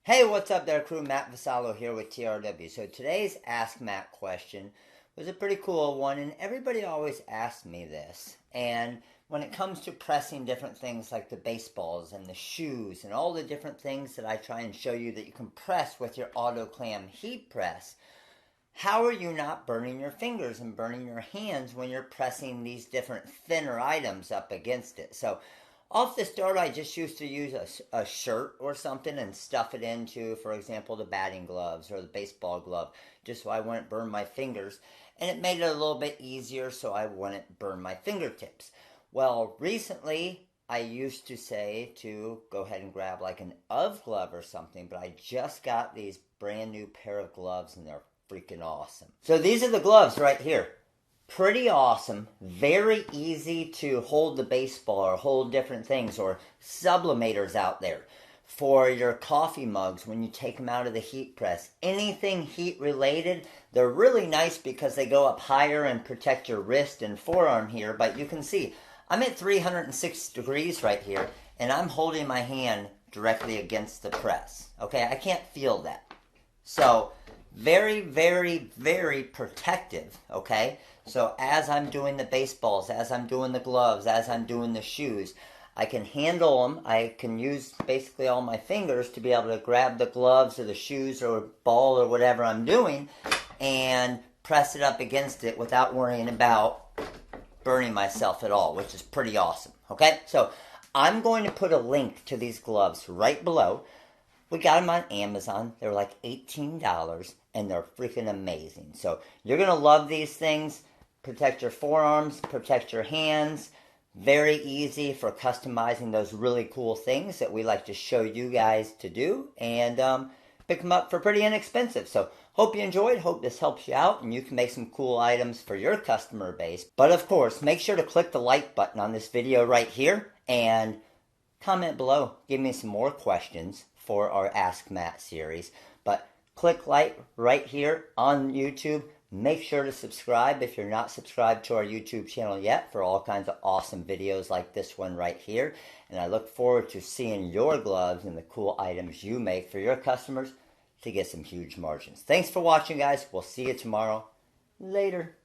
Hey, what's up there, crew? Matt Vassallo here with TRW. So today's Ask Matt question was a pretty cool one, and everybody always asks me this. And when it comes to pressing different things like the baseballs and the shoes and all the different things that I try and show you that you can press with your auto clam heat press, how are you not burning your fingers and burning your hands when you're pressing these different thinner items up against it? So off the start, I just used to use a shirt or something and stuff it into, for example, the batting gloves or the baseball glove, just so I wouldn't burn my fingers. And it made it a little bit easier so I wouldn't burn my fingertips. Well, recently, I used to say to go ahead and grab like an UV glove or something, but I just got these brand new pair of gloves and they're freaking awesome. So these are the gloves right here. Pretty awesome, very easy to hold the baseball or hold different things, or sublimators out there for your coffee mugs when you take them out of the heat press. Anything heat related, they're really nice because they go up higher and protect your wrist and forearm here, but you can see I'm at 306 degrees right here and I'm holding my hand directly against the press. Okay, I can't feel that. So very, very, very protective, okay? So as I'm doing the baseballs, as I'm doing the gloves, as I'm doing the shoes, I can handle them. I can use basically all my fingers to be able to grab the gloves or the shoes or ball or whatever I'm doing and press it up against it without worrying about burning myself at all, which is pretty awesome, okay? So I'm going to put a link to these gloves right below. We got them on Amazon. They were like $18 and they're freaking amazing. So you're going to love these things. Protect your forearms, protect your hands. Very easy for customizing those really cool things that we like to show you guys to do. And pick them up for pretty inexpensive. So hope you enjoyed. Hope this helps you out and you can make some cool items for your customer base. But of course, make sure to click the like button on this video right here and comment below. Give me some more questions for our Ask Matt series. But click like right here on YouTube. Make sure to subscribe if you're not subscribed to our YouTube channel yet for all kinds of awesome videos like this one right here. And I look forward to seeing your gloves and the cool items you make for your customers to get some huge margins. Thanks for watching, guys. We'll see you tomorrow. Later.